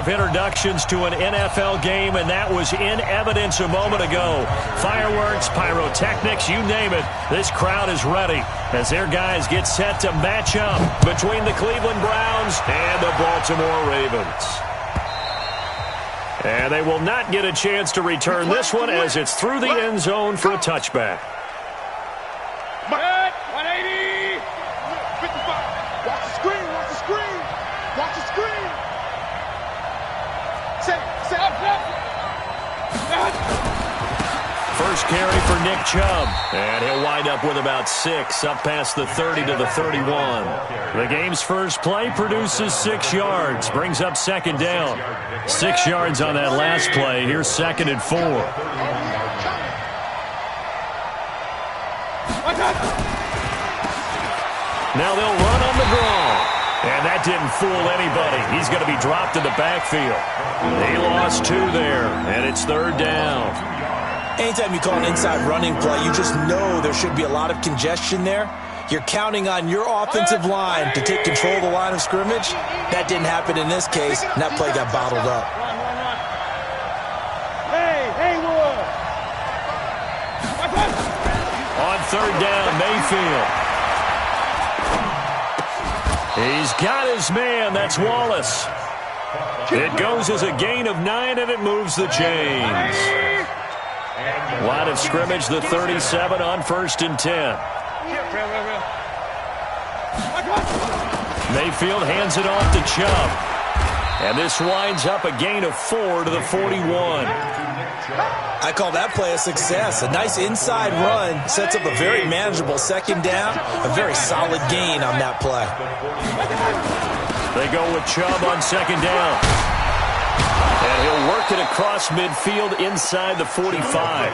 of introductions to an NFL game, and that was in evidence a moment ago. Fireworks, pyrotechnics, you name it. This crowd is ready as their guys get set to match up between the Cleveland Browns and the Baltimore Ravens. And they will not get a chance to return this one as it's through the end zone for a touchback. 180! 55! Watch the screen! Watch the screen! Watch the screen! Say up! First carry for Nick Chubb, and he'll wind up with about 6, up past the 30 to the 31. The game's first play produces 6 yards, brings up second down. 6 yards on that last play. Here's second and 4. Now they'll run on the draw. And that didn't fool anybody. He's going to be dropped in the backfield. They lost 2 there, and it's third down. Anytime you call an inside running play, you just know there should be a lot of congestion there. You're counting on your offensive line to take control of the line of scrimmage. That didn't happen in this case, and that play got bottled up. Haywood! On third down, Mayfield. He's got his man. That's Wallace. It goes as a gain of 9, and it moves the chains. Line of scrimmage, the 37 on 1st and 10. Mayfield hands it off to Chubb. And this winds up a gain of 4 to the 41. I call that play a success. A nice inside run sets up a very manageable second down. A very solid gain on that play. They go with Chubb on second down. And he'll work it across midfield inside the 45.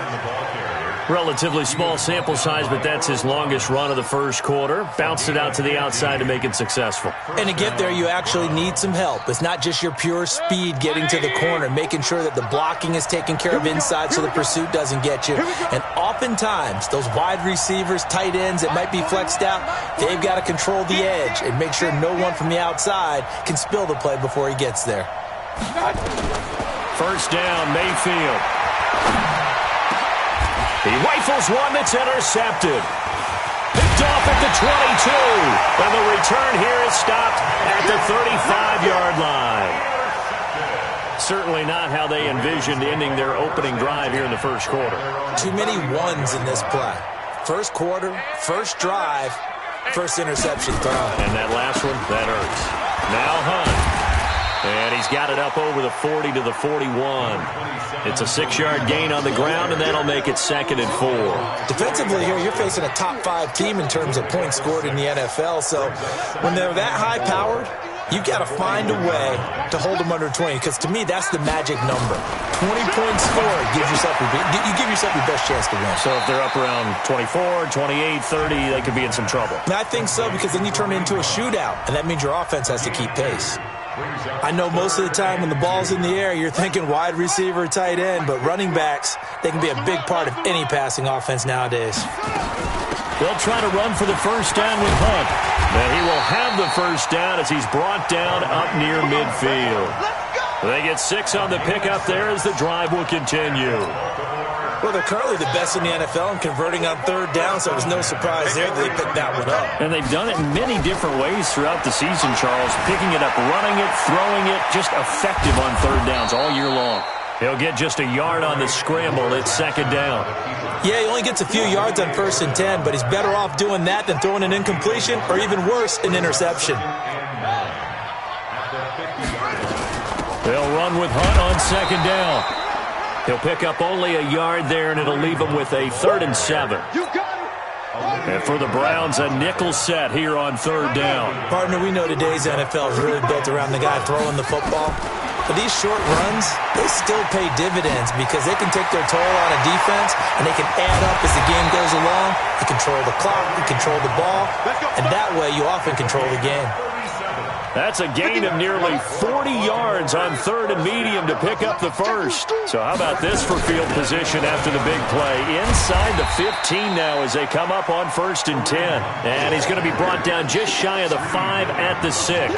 Relatively small sample size, but that's his longest run of the first quarter. Bounced it out to the outside to make it successful. And to get there, you actually need some help. It's not just your pure speed getting to the corner, making sure that the blocking is taken care of inside so the pursuit doesn't get you. And oftentimes, those wide receivers, tight ends that might be flexed out, they've got to control the edge and make sure no one from the outside can spill the play before he gets there. First down, Mayfield. He rifles one that's intercepted. Picked off at the 22. And the return here is stopped at the 35-yard line. Certainly not how they envisioned ending their opening drive here in the first quarter. Too many ones in this play. First quarter, first drive, first interception thrown. And that last one, that hurts. Now Hunt. And he's got it up over the 40 to the 41. It's a 6-yard gain on the ground, and that'll make it 2nd and 4. Defensively here, you're facing a top-5 team in terms of points scored in the NFL. So when they're that high-powered, you've got to find a way to hold them under 20, because to me, that's the magic number. 20 points scored gives yourself you give yourself your best chance to win. So if they're up around 24, 28, 30, they could be in some trouble. And I think so, because then you turn it into a shootout, and that means your offense has to keep pace. I know most of the time when the ball's in the air, you're thinking wide receiver, tight end, but running backs, they can be a big part of any passing offense nowadays. They'll try to run for the first down with Hunt. And he will have the first down as he's brought down up near midfield. They get 6 on the pickup there as the drive will continue. Well, they're currently the best in the NFL in converting on third down, so it was no surprise there that they picked that one up. And they've done it in many different ways throughout the season, Charles. Picking it up, running it, throwing it, just effective on third downs all year long. He'll get just a yard on the scramble. It's second down. Yeah, he only gets a few yards on 1st and 10, but he's better off doing that than throwing an incompletion or even worse, an interception. They'll run with Hunt on second down. He'll pick up only a yard there, and it'll leave him with a 3rd and 7. And for the Browns, a nickel set here on third down. Partner, we know today's NFL is really built around the guy throwing the football. But these short runs, they still pay dividends because they can take their toll on a defense, and they can add up as the game goes along. You control the clock, you control the ball, and that way you often control the game. That's a gain of nearly 40 yards on 3rd and medium to pick up the first. So how about this for field position after the big play? Inside the 15 now as they come up on 1st and 10. And he's going to be brought down just shy of the 5 at the 6.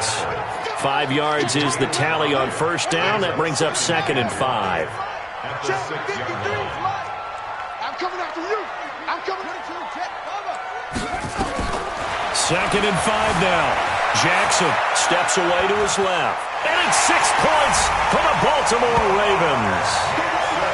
5 yards is the tally on first down. That brings up 2nd and 5. Check 53, I'm coming after you. I'm coming after you. Check, cover. 2nd and 5 now. Jackson steps away to his left. And it's 6 points for the Baltimore Ravens.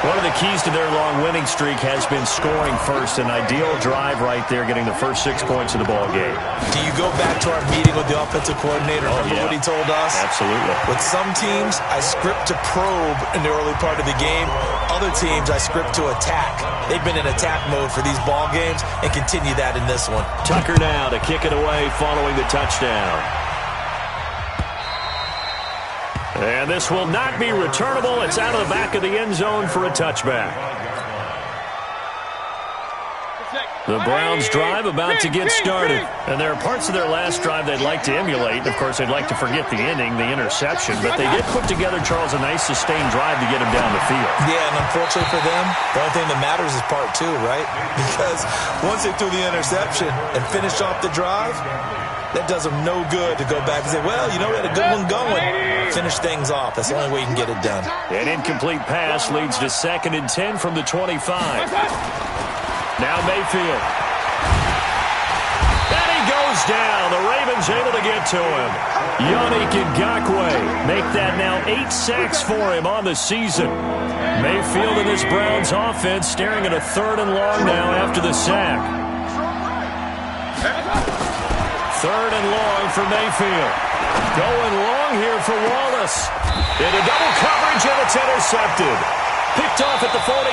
One of the keys to their long winning streak has been scoring first. An ideal drive right there, getting the first 6 points of the ball game. Do you go back to our meeting with the offensive coordinator? Remember what he told us? Absolutely. With some teams, I script to probe in the early part of the game. Other teams, I script to attack. They've been in attack mode for these ball games and continue that in this one. Tucker now to kick it away following the touchdown. And this will not be returnable. It's out of the back of the end zone for a touchback. The Browns drive about to get started. And there are parts of their last drive they'd like to emulate. And of course, they'd like to forget the ending, the interception. But they did put together, Charles, a nice sustained drive to get him down the field. Yeah, and unfortunately for them, the only thing that matters is part 2, right? Because once they threw the interception and finished off the drive, that does them no good to go back and say, well, you know, we had a good one going. Finish things off. That's the only way you can get it done. An incomplete pass leads to 2nd and 10 from the 25. Now Mayfield. And he goes down. The Ravens able to get to him. Yannick Ngakoue make that now 8 sacks for him on the season. Mayfield and this Browns offense staring at a 3rd and long now after the sack. 3rd and long for Mayfield. Going long here for Wallace. Into double coverage, and it's intercepted. Picked off at the 48.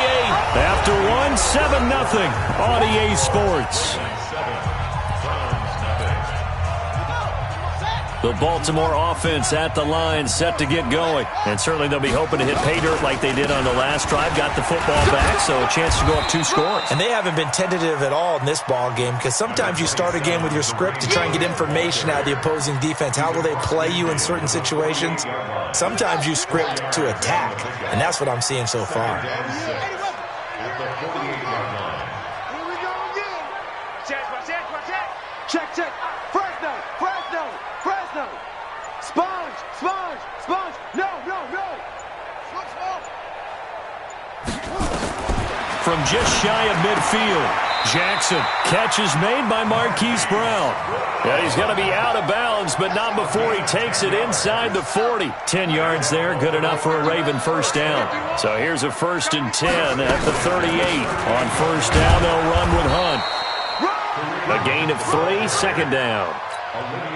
After one, 7-0 on EA Sports. The Baltimore offense at the line, set to get going. And certainly they'll be hoping to hit pay dirt like they did on the last drive. Got the football back, so a chance to go up 2 scores. And they haven't been tentative at all in this ball game, because sometimes you start a game with your script to try and get information out of the opposing defense. How will they play you in certain situations? Sometimes you script to attack, and that's what I'm seeing so far. Here we go again. Check. Fresno. Sponge. No. From just shy of midfield, Jackson. Catch is made by Marquise Brown. Yeah, he's going to be out of bounds, but not before he takes it inside the 40. 10 yards there, good enough for a Raven first down. So here's a 1st and 10 at the 38. On first down, they'll run with Hunt. A gain of 3, 2nd down.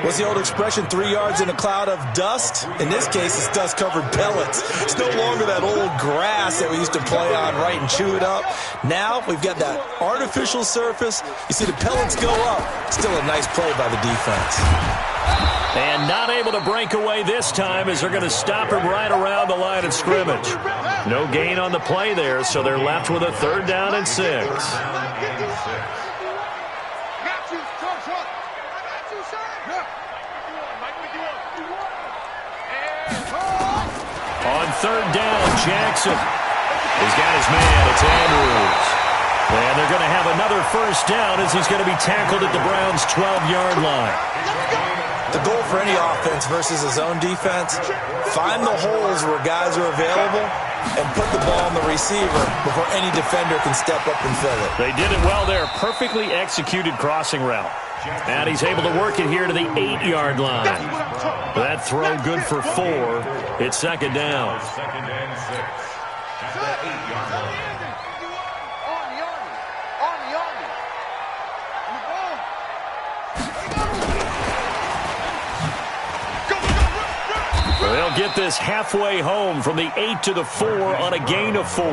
What's the old expression, 3 yards in a cloud of dust? In this case, it's dust-covered pellets. It's no longer that old grass that we used to play on, right, and chew it up. Now we've got that artificial surface. You see the pellets go up. Still a nice play by the defense. And not able to break away this time as they're going to stop him right around the line of scrimmage. No gain on the play there, so they're left with a 3rd down and 6. On 3rd down, Jackson. He's got his man. It's Andrews. And they're going to have another first down as he's going to be tackled at the Browns' 12-yard line. The goal for any offense versus his own defense, find the holes where guys are available and put the ball on the receiver before any defender can step up and fill it. They did it well there. Perfectly executed crossing route. And he's able to work it here to the 8-yard line. That throw good for 4. It's 2nd down. They'll get this halfway home from the 8 to the 4 on a gain of 4.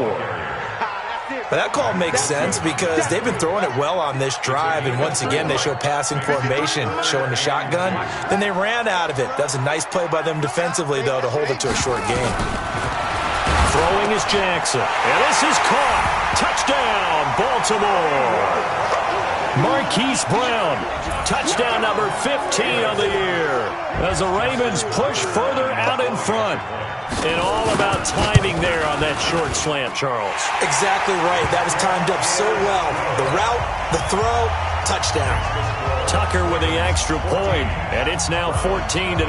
But that call makes sense because they've been throwing it well on this drive, and once again they show passing formation, showing the shotgun. Then they ran out of it. That's a nice play by them defensively, though, to hold it to a short gain. Throwing is Jackson, and this is caught. Touchdown, Baltimore. Marquise Brown, touchdown number 15 of the year, as the Ravens push further out in front. And all about timing there on that short slant, Charles. Exactly right. That was timed up so well. The route, the throw, touchdown. Tucker with the extra point, and it's now 14-0.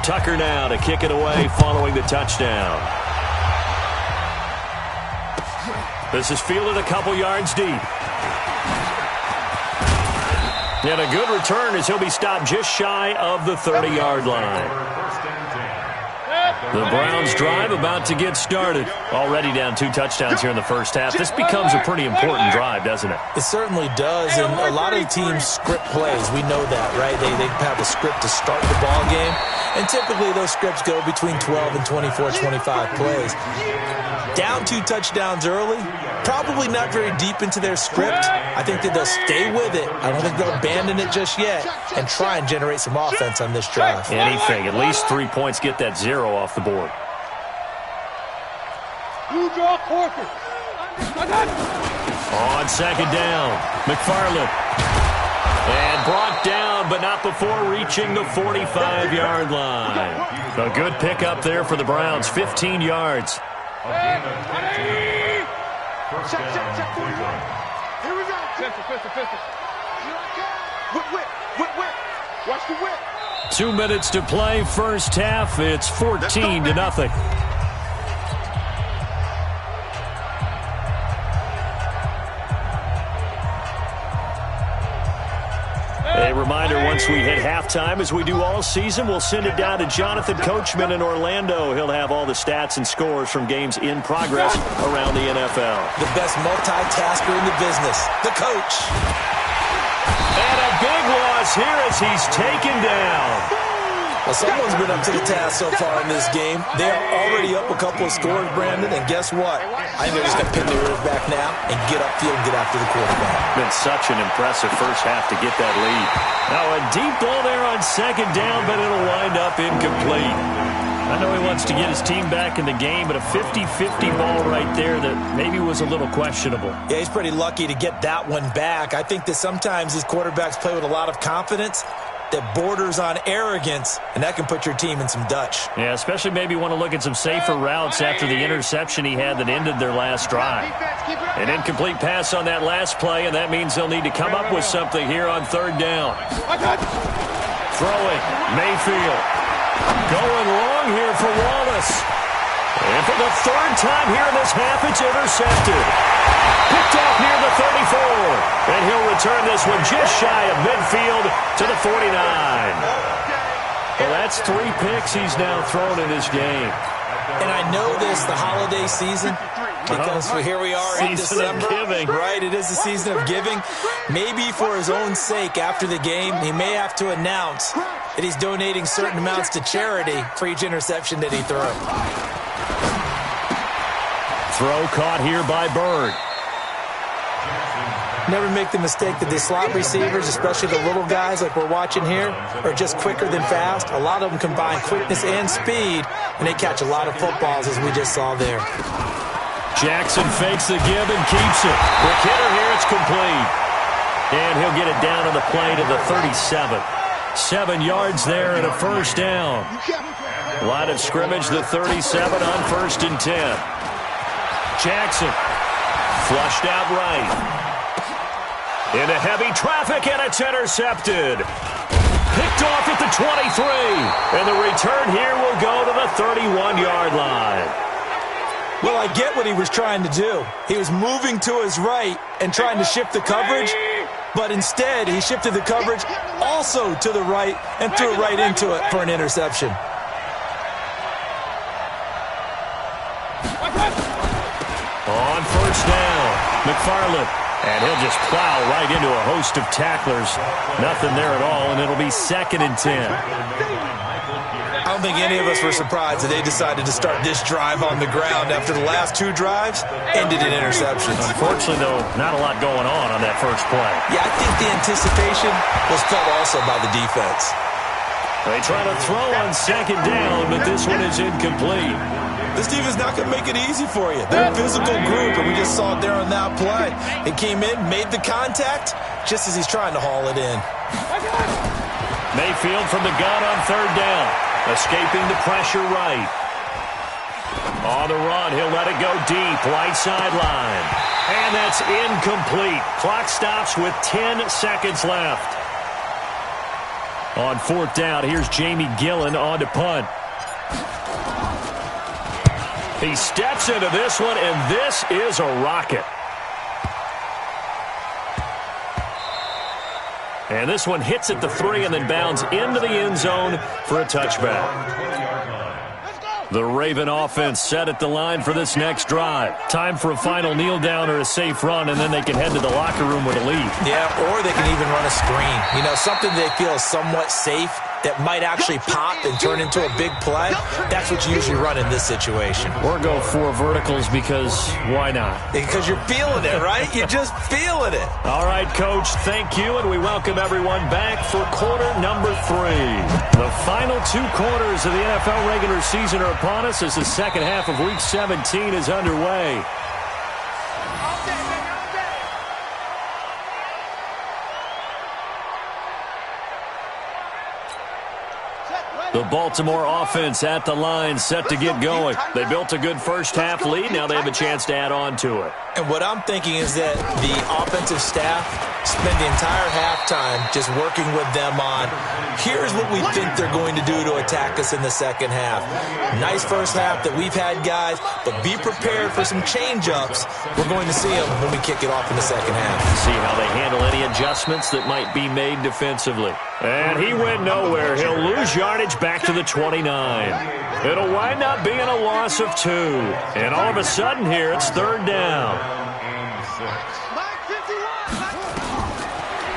Tucker now to kick it away following the touchdown. This is fielded a couple yards deep. And a good return as he'll be stopped just shy of the 30-yard line. The Browns drive about to get started. Already down 2 touchdowns here in the first half. This becomes a pretty important drive, doesn't it? It certainly does, and a lot of teams script plays. We know that, right? They have a script to start the ball game, and typically those scripts go between 12 and 24, 25 plays. Down 2 touchdowns early, probably not very deep into their script. I think that they'll stay with it. I don't think they'll abandon it just yet and try and generate some offense on this drive. Anything. At least 3 points, get that 0 off the board. On second down, McFarland. And brought down, but not before reaching the 45-yard line. A good pickup there for the Browns, 15 yards. Check, 41. Here we go. Pistol. Whip. Watch the whip. 2 minutes to play, first half. It's 14-0. A reminder, once we hit halftime, as we do all season, we'll send it down to Jonathan Coachman in Orlando. He'll have all the stats and scores from games in progress around the NFL. The best multitasker in the business, the coach. And a big loss here as he's taken down. Well, someone's been up to the task so far in this game. They are already up a couple of scores, Brandon, and guess what? I think they're just going to pick their ears back now and get upfield and get after the quarterback. Been such an impressive first half to get that lead. Now a deep ball there on second down, but it'll wind up incomplete. I know he wants to get his team back in the game, but a 50-50 ball right there that maybe was a little questionable. Yeah, he's pretty lucky to get that one back. I think that sometimes these quarterbacks play with a lot of confidence that borders on arrogance, and that can put your team in some Dutch. Yeah, especially maybe want to look at some safer routes after the interception he had that ended their last drive. An incomplete pass on that last play, and that means they'll need to come up with something here on third down. Throwing, Mayfield. Going long here for Wallace. And for the third time here in this half, it's intercepted. Picked off near the 34. And he'll return this one just shy of midfield to the 49. Well, that's 3 picks he's now thrown in this game. And I know this, the holiday season, because here we are in December. Right, it is the season of giving. Maybe for his own sake after the game, he may have to announce that he's donating certain amounts to charity for each interception that he threw. Throw caught here by Bird. Never make the mistake that the slot receivers, especially the little guys like we're watching here, are just quicker than fast. A lot of them combine quickness and speed, and they catch a lot of footballs, as we just saw there. Jackson fakes the give and keeps it. Quick hitter here, it's complete. And he'll get it down on the play to the 37. 7 yards there and a first down. Line of scrimmage, the 37 on 1st and 10. Jackson flushed out right. Into heavy traffic, and it's intercepted. Picked off at the 23. And the return here will go to the 31-yard line. Well, I get what he was trying to do. He was moving to his right and trying to shift the coverage, but instead he shifted the coverage also to the right and threw it right into it for an interception. On first down, McFarland. And he'll just plow right into a host of tacklers. Nothing there at all, and it'll be 2nd and 10. I don't think any of us were surprised that they decided to start this drive on the ground after the last 2 drives ended in interceptions. Unfortunately, though, not a lot going on that first play. Yeah, I think the anticipation was felt also by the defense. They try to throw on second down, but this one is incomplete. This team is not going to make it easy for you. They're a physical group, and we just saw it there on that play. It came in, made the contact, just as he's trying to haul it in. Mayfield from the gun on third down. Escaping the pressure right. On the run, he'll let it go deep, right sideline. And that's incomplete. Clock stops with 10 seconds left. On 4th down, here's Jamie Gillen on to punt. He steps into this one, and this is a rocket. And this one hits at the 3 and then bounds into the end zone for a touchback. The Raven offense set at the line for this next drive. Time for a final kneel down or a safe run, and then they can head to the locker room with a lead. Yeah, or they can even run a screen. You know, something they feel is somewhat safe that might actually pop and turn into a big play. That's what you usually run in this situation. Or go 4 verticals because why not? Because you're feeling it, right? You're just feeling it. All right, Coach, thank you, and we welcome everyone back for quarter number 3. The final 2 quarters of the NFL regular season are upon us as the second half of Week 17 is underway. The Baltimore offense at the line, set to get going. They built a good first half lead. Now they have a chance to add on to it. And what I'm thinking is that the offensive staff spend the entire halftime just working with them on, here's what we think they're going to do to attack us in the second half. Nice first half that we've had, guys, but be prepared for some change-ups. We're going to see them when we kick it off in the second half. See how they handle any adjustments that might be made defensively. And he went nowhere. He'll lose yardage back to the 29. It'll wind up being a loss of 2. And all of a sudden here, it's 3rd down.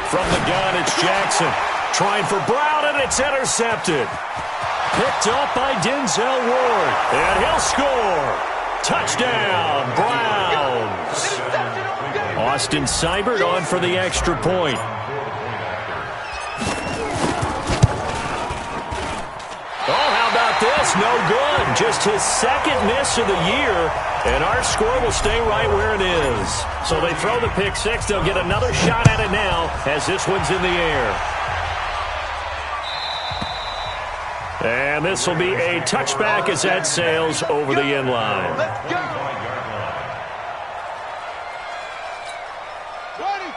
From the gun, it's Jackson. Trying for Brown, and it's intercepted. Picked up by Denzel Ward. And he'll score. Touchdown, Browns. Austin Seibert on for the extra point. This no good. Just his second miss of the year, and our score will stay right where it is. So they throw the pick 6. They'll get another shot at it now as this one's in the air. And this will be a touchback as that sails over the end line.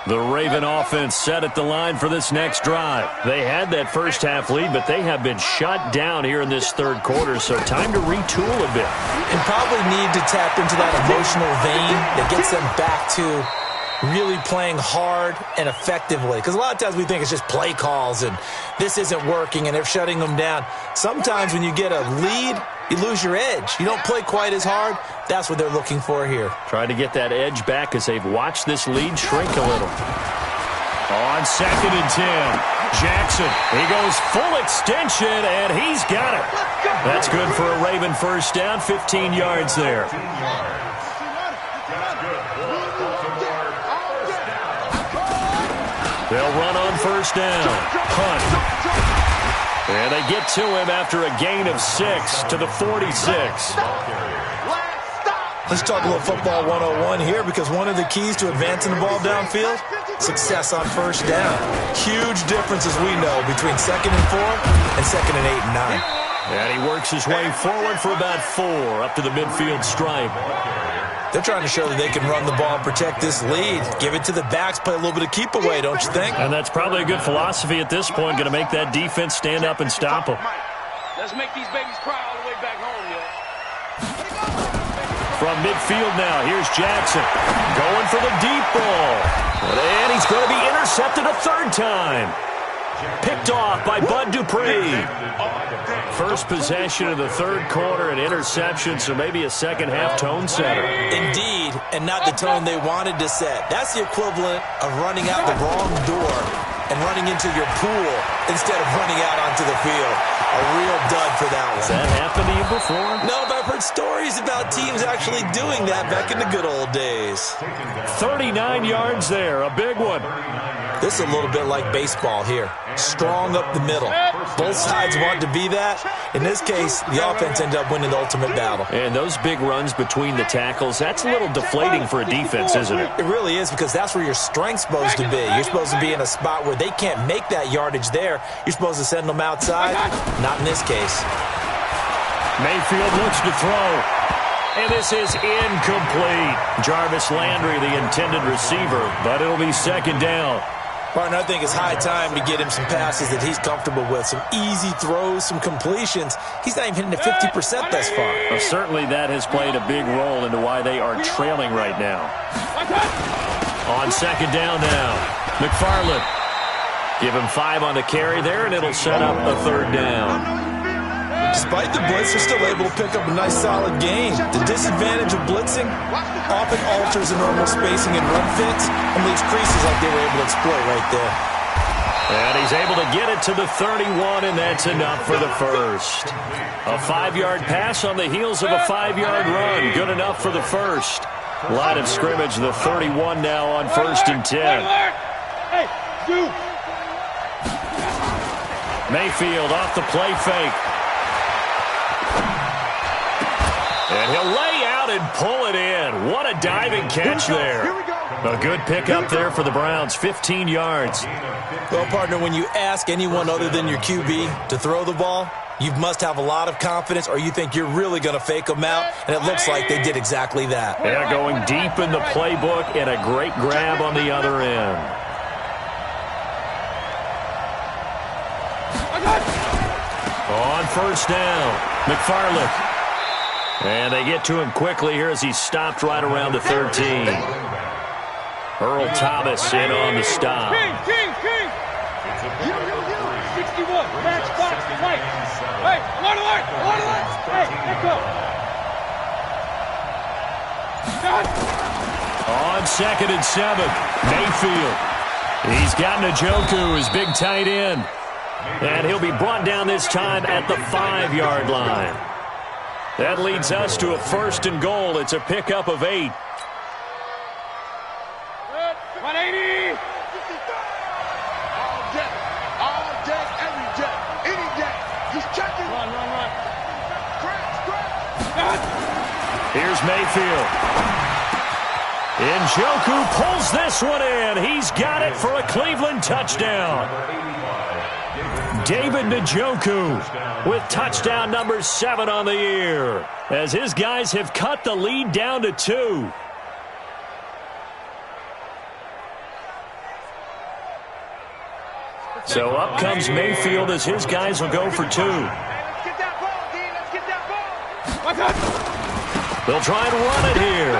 The Raven offense set at the line for this next drive. They had that first half lead, but they have been shut down here in this 3rd quarter, so time to retool a bit. And probably need to tap into that emotional vein that gets them back to really playing hard and effectively. Because a lot of times we think it's just play calls and this isn't working and they're shutting them down. Sometimes when you get a lead, you lose your edge. You don't play quite as hard. That's what they're looking for here. Trying to get that edge back as they've watched this lead shrink a little. On 2nd and 10, Jackson. He goes full extension, and he's got it. That's good for a Raven first down, 15 yards there. They'll run on first down. Punt. And they get to him after a gain of 6 to the 46. Let's talk a little football 101 here, because one of the keys to advancing the ball downfield, success on first down. Huge difference, as we know, between 2nd and 4 and 2nd and 8 and 9. And he works his way forward for about 4 up to the midfield stripe. They're trying to show that they can run the ball and protect this lead. Give it to the backs, play a little bit of keep away, don't you think? And that's probably a good philosophy at this point, going to make that defense stand up and stop them. Let's make these babies cry all the way back home, yo. From midfield now, here's Jackson. Going for the deep ball. And he's going to be intercepted a 3rd time. Picked off by Bud Dupree. First possession of the 3rd quarter, an interception, so maybe a second half tone setter. Indeed, and not the tone they wanted to set. That's the equivalent of running out the wrong door and running into your pool instead of running out onto the field. A real dud for that one. Has that happened to you before? No, but I've heard stories about teams actually doing that back in the good old days. 39 yards there, a big one. This is a little bit like baseball here. Strong up the middle. Both sides want to be that. In this case, the offense ended up winning the ultimate battle. And those big runs between the tackles, that's a little deflating for a defense, isn't it? It really is, because that's where your strength's supposed to be. You're supposed to be in a spot where they can't make that yardage there. You're supposed to send them outside. Not in this case. Mayfield looks to throw. And this is incomplete. Jarvis Landry, the intended receiver, but it'll be 2nd down. Partner, I think it's high time to get him some passes that he's comfortable with, some easy throws, some completions. He's not even hitting at 50% thus far. Well, certainly that has played a big role into why they are trailing right now. On second down now, McFarland. Give him 5 on the carry there, and it'll set up a third down. Despite the blitz, they're still able to pick up a nice, solid gain. The disadvantage of blitzing often alters the normal spacing and run fits and leaves creases like they were able to exploit right there. And he's able to get it to the 31, and that's enough for the first. A 5-yard pass on the heels of a 5-yard run. Good enough for the first. Line of scrimmage, the 31 now on 1st and 10. Mayfield off the play fake. And he'll lay out and pull it in. What a diving catch there. A good pickup there for the Browns, 15 yards. Well, partner, when you ask anyone other than your QB to throw the ball, you must have a lot of confidence, or you think you're really going to fake them out, and it looks like they did exactly that. They're going deep in the playbook, and a great grab on the other end. On first down, McFarland. And they get to him quickly here as he's stopped right around the 13. Earl Thomas in on the stop. 61, match box, right. Hey, alert. Hey, let's go. On 2nd and 7, Mayfield. He's got Njoku, his big tight end. And he'll be brought down this time at the 5-yard line. That leads us to a 1st and goal. It's a pickup of 8. 180. All day, every day, any day. Just checking. Run. Scratch. Here's Mayfield. Njoku pulls this one in. He's got it for a Cleveland touchdown. David Njoku with touchdown number 7 on the year, as his guys have cut the lead down to 2. So up comes Mayfield as his guys will go for 2. Let's get that ball, D. Let's get that ball. They'll try and run it here.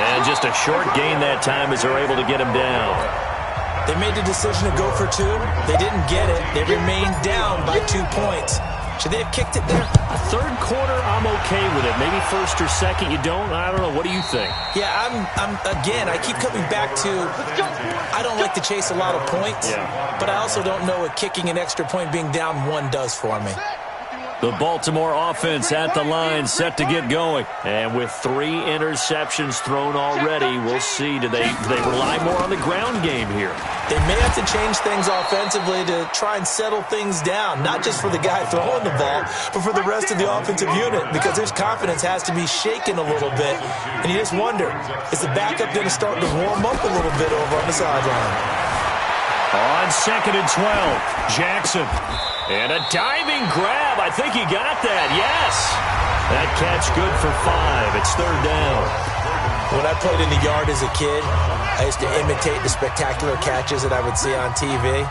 And just a short gain that time as they're able to get him down. They made the decision to go for 2. They didn't get it. They remained down by 2 points. Should they have kicked it there? Third quarter, I'm okay with it. Maybe first or second, you don't. I don't know. What do you think? Yeah, again, I keep coming back to I don't like to chase a lot of points, but I also don't know what kicking an extra point being down 1 does for me. The Baltimore offense at the line, set to get going. And with 3 interceptions thrown already, we'll see. Do they rely more on the ground game here? They may have to change things offensively to try and settle things down, not just for the guy throwing the ball, but for the rest of the offensive unit, because his confidence has to be shaken a little bit. And you just wonder, is the backup going to start to warm up a little bit over on the sideline? On 2nd and 12, Jackson. And a diving grab. I think he got that. Yes. That catch good for 5. It's 3rd down. When I played in the yard as a kid, I used to imitate the spectacular catches that I would see on TV.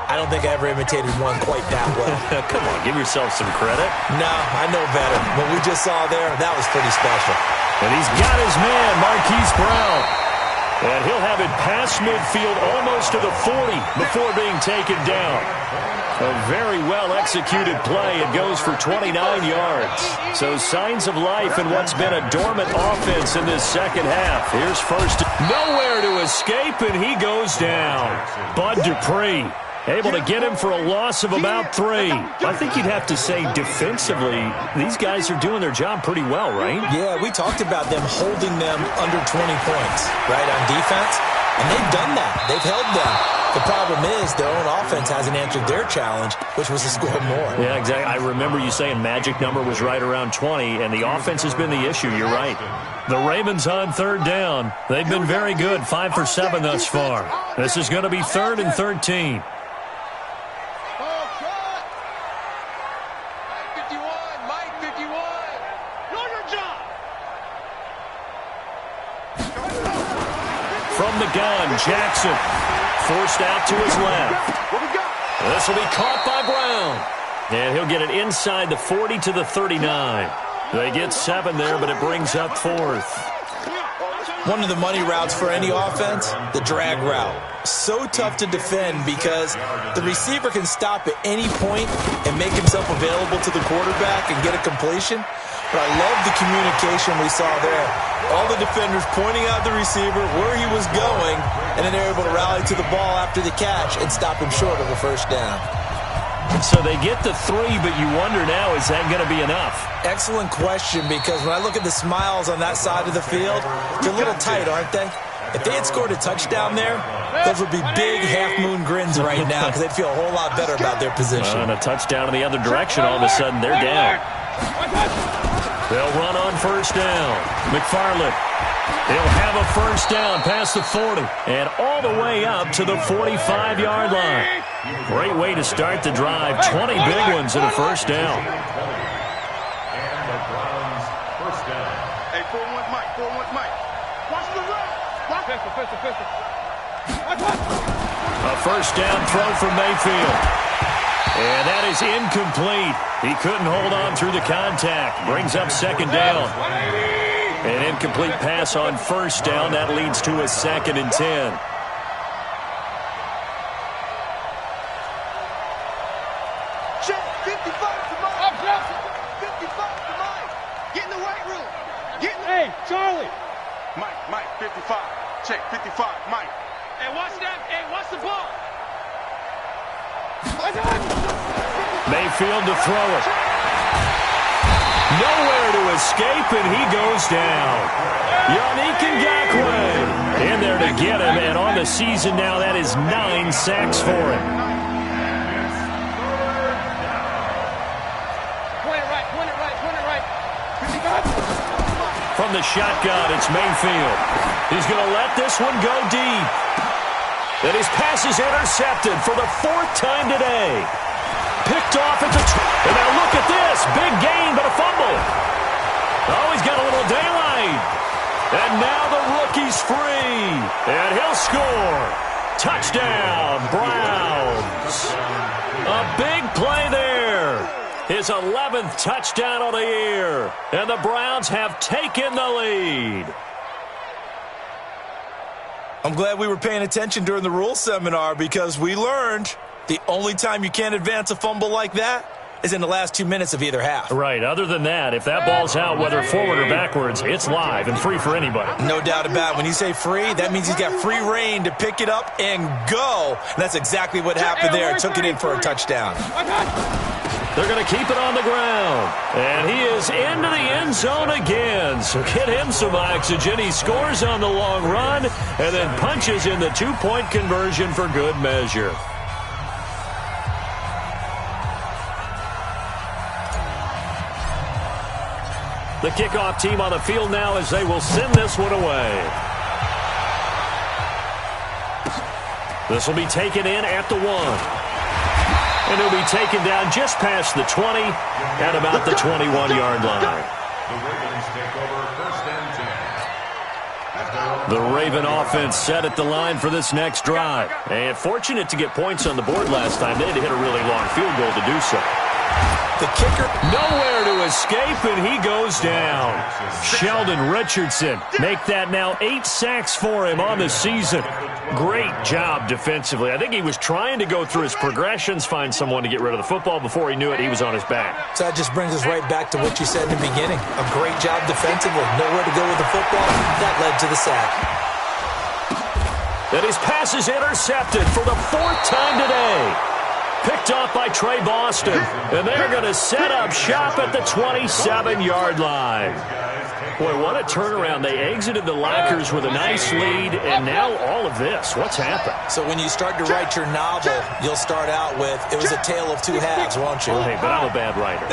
I don't think I ever imitated one quite that well. Come on, give yourself some credit. No, I know better. What we just saw there, that was pretty special. And he's got his man, Marquise Brown. And he'll have it past midfield almost to the 40 before being taken down. A very well-executed play. It goes for 29 yards. So signs of life in what's been a dormant offense in this second half. Here's first. Nowhere to escape, and he goes down. Bud Dupree able to get him for a loss of about 3. I think you'd have to say defensively, these guys are doing their job pretty well, right? Yeah, we talked about them holding them under 20 points, right, on defense. And they've done that. They've held them. The problem is their own offense hasn't answered their challenge, which was to score more. Yeah, exactly. I remember you saying magic number was right around 20, and the offense has been the issue. You're right. The Ravens on 3rd down. They've been very good, 5 for 7 thus far. This is going to be 3rd and 13. From the gun, Jackson Forced out to his left. What we got? This will be caught by Brown. And he'll get it inside the 40 to the 39. They get 7 there, but it brings up 4th. One of the money routes for any offense, the drag route. So tough to defend because the receiver can stop at any point and make himself available to the quarterback and get a completion. But I love the communication we saw there. All the defenders pointing out the receiver, where he was going, and then they're able to rally to the ball after the catch and stop him short of a first down. So they get the 3, but you wonder now, is that going to be enough? Excellent question, because when I look at the smiles on that side of the field, they're a little tight, aren't they? If they had scored a touchdown there, those would be big half-moon grins right now because they'd feel a whole lot better about their position. And a touchdown in the other direction, all of a sudden they're down. They'll run on first down. McFarland. He'll have a first down past the 40 and all the way up to the 45-yard line. Great way to start the drive. 20 big ones and a first down. Hey, 4-1 Mike, 4-1 Mike. Watch the run. Pistol. A first down throw from Mayfield. And that is incomplete. He couldn't hold on through the contact. Brings up second down. An incomplete pass on first down. That leads to a 2nd and 10. Check, 55 to Mike. 55 to Mike. Get in the weight room. Hey, Charlie. Mike, 55. Check, 55, Mike. Hey, watch that. Hey, watch the ball. Mayfield to throw it. Nowhere to escape, and he goes down. Yannick Ngakoue in there to get him, and on the season now, that is 9 sacks for him. Point it right. From the shotgun, it's Mayfield. He's going to let this one go deep. And his pass is intercepted for the 4th time today. Picked off at the... And now look at this. Big gain, but a fumble. Oh, he's got a little daylight. And now the rookie's free. And he'll score. Touchdown, Browns. A big play there. His 11th touchdown of the year. And the Browns have taken the lead. I'm glad we were paying attention during the rules seminar because we learned the only time you can't advance a fumble like that is in the last 2 minutes of either half. Right. Other than that, if that ball's out, whether forward or backwards, it's live and free for anybody. No doubt about it. When you say free, that means he's got free reign to pick it up and go. And that's exactly what happened there. Took it in for a touchdown. They're going to keep it on the ground. And he is into the end zone again. So get him some oxygen. He scores on the long run and then punches in the 2-point conversion for good measure. The kickoff team on the field now as they will send this one away. This will be taken in at the 1. And he'll be taken down just past the 20 at about the 21-yard line. The Raven offense set at the line for this next drive. And fortunate to get points on the board last time. They had to hit a really long field goal to do so. The kicker, nowhere to escape, and he goes down. Sheldon Richardson make that now 8 sacks for him on the season. Great job defensively. I think he was trying to go through his progressions, find someone to get rid of the football. Before he knew it, he was on his back. So that just brings us right back to what you said in the beginning. A great job defensively. Nowhere to go with the football. That led to the sack. And his pass is intercepted for the 4th time today. Picked off by Trey Boston. And they're going to set up shop at the 27-yard line. Boy, what a turnaround. They exited the lockers with a nice lead, and now all of this. What's happened? So when you start to write your novel, you'll start out with, it was a tale of two halves, won't you? Well, hey, but I'm a bad writer.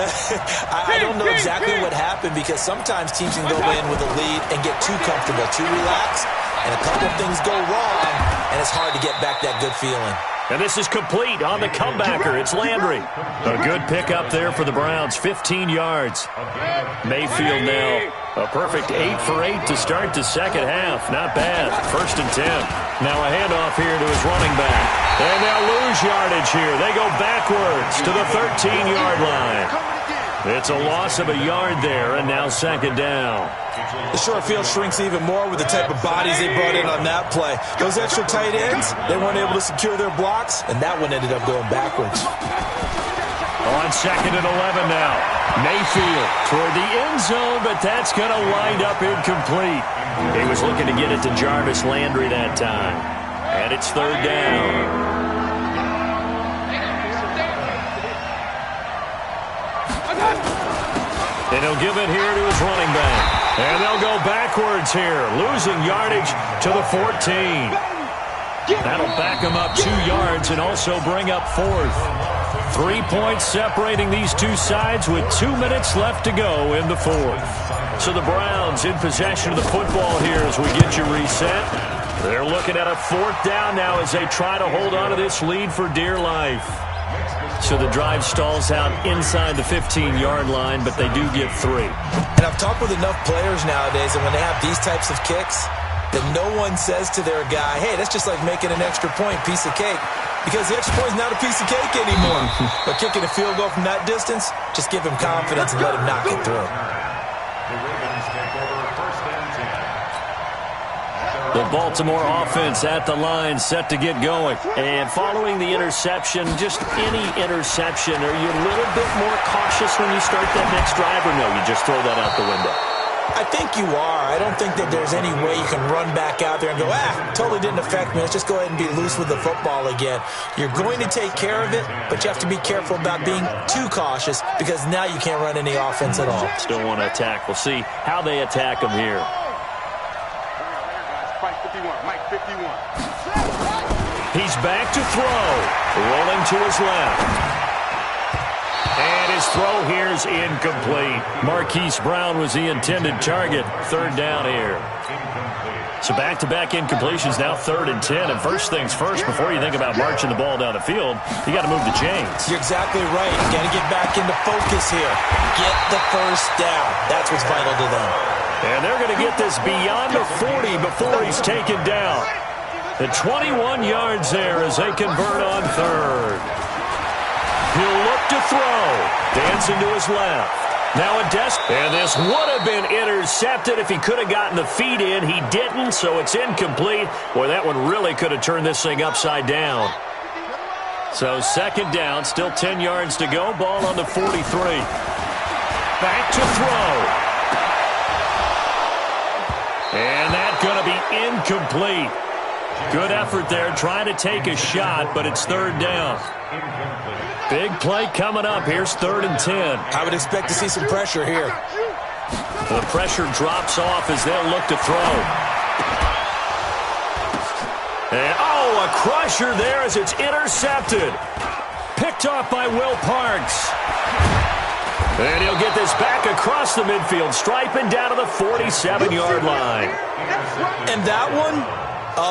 I don't know exactly what happened because sometimes teams can go in with a lead and get too comfortable, too relaxed, and a couple of things go wrong, and it's hard to get back that good feeling. And this is complete on the comebacker. It's Landry. A good pickup there for the Browns, 15 yards. Mayfield now a perfect 8 for 8 to start the second half. Not bad. 1st and 10. Now a handoff here to his running back. And they'll lose yardage here. They go backwards to the 13-yard line. It's a loss of a yard there, and now 2nd down. The short field shrinks even more with the type of bodies they brought in on that play. Those extra tight ends, they weren't able to secure their blocks, and that one ended up going backwards. On 2nd and 11 now. Mayfield toward the end zone, but that's going to wind up incomplete. He was looking to get it to Jarvis Landry that time. And it's 3rd down. And he'll give it here to his running back. And they'll go backwards here, losing yardage to the 14. That'll back them up 2 yards and also bring up 4th. 3 points separating these two sides with 2 minutes left to go in the 4th. So the Browns in possession of the football here as we get you reset. They're looking at a 4th down now as they try to hold on to this lead for dear life. So the drive stalls out inside the 15-yard line, but they do get 3. And I've talked with enough players nowadays, and when they have these types of kicks, that no one says to their guy, hey, that's just like making an extra point, piece of cake. Because the extra point is not a piece of cake anymore. But kicking a field goal from that distance, just give him confidence and let him knock it through. The Baltimore offense at the line, set to get going. And following the interception, just any interception, are you a little bit more cautious when you start that next drive, or no, you just throw that out the window? I think you are. I don't think that there's any way you can run back out there and go, totally didn't affect me. Let's just go ahead and be loose with the football again. You're going to take care of it, but you have to be careful about being too cautious because now you can't run any offense at all. Still want to attack. We'll see how they attack them here. Mike 51. He's back to throw. Rolling to his left. And his throw here is incomplete. Marquise Brown was the intended target. 3rd down here. So back-to-back incompletions, now 3rd and 10. And first things first, before you think about marching the ball down the field, you got to move the chains. You're exactly right. You got to get back into focus here. Get the 1st down. That's what's vital to them. And they're going to get this beyond the 40 before he's taken down. The 21 yards there as they convert on 3rd. He'll look to throw. Dancing to his left. Now a desk. And this would have been intercepted if he could have gotten the feet in. He didn't, so it's incomplete. Boy, that one really could have turned this thing upside down. So 2nd down, still 10 yards to go. Ball on the 43. Back to throw. And that's going to be incomplete. Good effort there, trying to take a shot, but it's 3rd down. Big play coming up. Here's 3rd and 10. I would expect to see some pressure here. The pressure drops off as they'll look to throw. And, a crusher there as it's intercepted. Picked off by Will Parks. And he'll get this back across the midfield, striping down to the 47-yard line. And that one,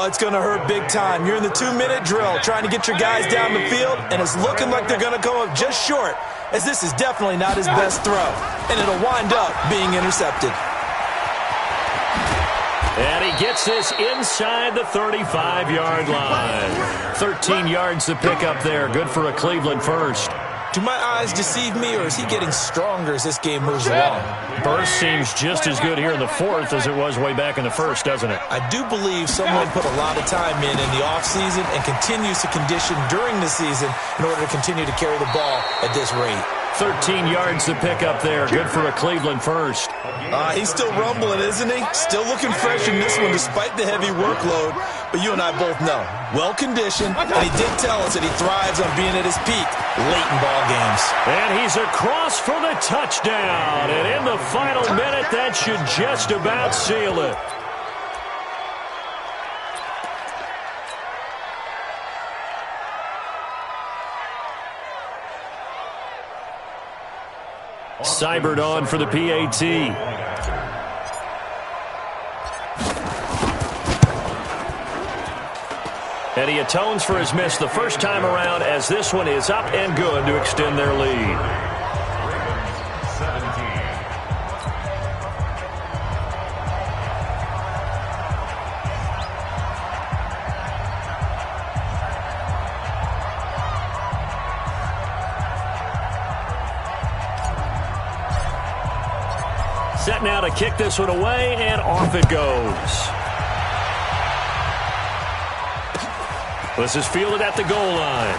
it's going to hurt big time. You're in the 2-minute drill trying to get your guys down the field, and it's looking like they're going to go up just short, as this is definitely not his best throw. And it'll wind up being intercepted. And he gets this inside the 35-yard line. 13 yards to pick up there. Good for a Cleveland first. Do my eyes deceive me, or is he getting stronger as this game moves along? Burst seems just as good here in the 4th as it was way back in the 1st, doesn't it? I do believe someone put a lot of time in the offseason and continues to condition during the season in order to continue to carry the ball at this rate. 13 yards to pick up there. Good for a Cleveland first. He's still rumbling, isn't he? Still looking fresh in this one despite the heavy workload. But you and I both know, well-conditioned, and he did tell us that he thrives on being at his peak late in ball games. And he's across for the touchdown. And in the final minute, that should just about seal it. Seibert on for the PAT. And he atones for his miss the first time around as this one is up and good to extend their lead. Set now to kick this one away, and off it goes. This is fielded at the goal line.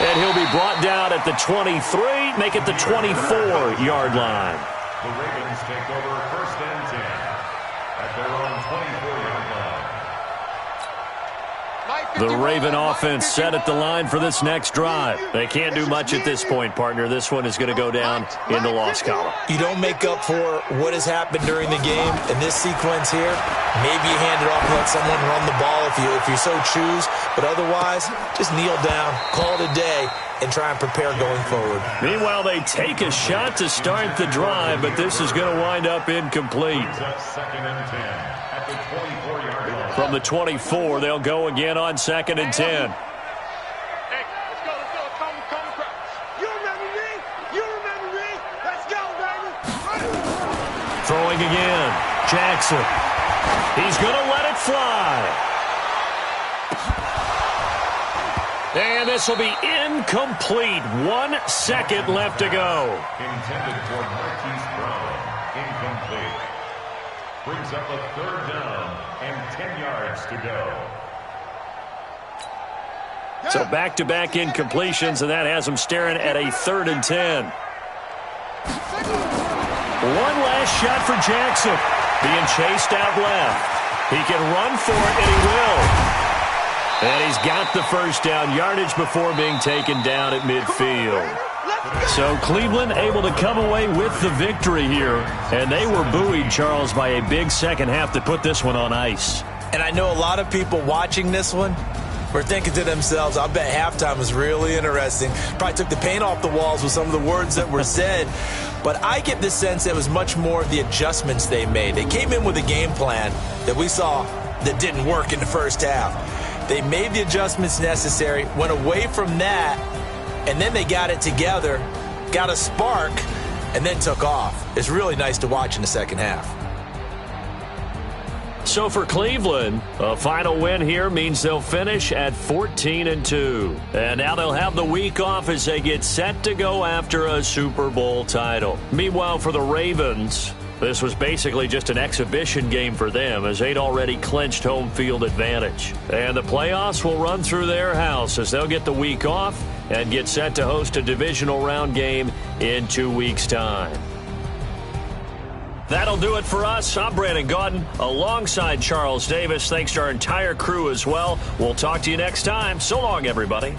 And he'll be brought down at the 23, make it the 24-yard line. The Ravens take over first and 10 at their own 24-yard line. The Raven offense set at the line for this next drive. They can't do much at this point, partner. This one is going to go down in the loss column. You don't make up for what has happened during the game. In this sequence here, maybe you hand it off and let someone run the ball if you so choose. But otherwise, just kneel down, call it a day, and try and prepare going forward. Meanwhile, they take a shot to start the drive, but this is going to wind up incomplete. Second and 10 at the 24-yard line. From the 24, they'll go again on second and 10. Hey, let's go. Come, crowd. You remember me? You remember me? Let's go, baby. Throwing again. Jackson. He's going to let it fly. And this will be incomplete. 1 second left to go. Intended for Marquise Brown. Incomplete. Brings up a third down and 10 yards to go. So back-to-back incompletions, and that has them staring at a 3rd and 10. One last shot for Jackson. Being chased out left. He can run for it, and he will. And he's got the first down yardage before being taken down at midfield. So Cleveland able to come away with the victory here. And they were buoyed, Charles, by a big second half to put this one on ice. And I know a lot of people watching this one were thinking to themselves, I bet halftime was really interesting. Probably took the paint off the walls with some of the words that were said. But I get the sense it was much more of the adjustments they made. They came in with a game plan that we saw that didn't work in the first half. They made the adjustments necessary, went away from that, and then they got it together, got a spark, and then took off. It's really nice to watch in the second half. So for Cleveland, a final win here means they'll finish at 14-2. And now they'll have the week off as they get set to go after a Super Bowl title. Meanwhile, for the Ravens, this was basically just an exhibition game for them as they'd already clinched home field advantage. And the playoffs will run through their house as they'll get the week off and get set to host a divisional round game in 2 weeks' time. That'll do it for us. I'm Brandon Gaudin alongside Charles Davis. Thanks to our entire crew as well. We'll talk to you next time. So long, everybody.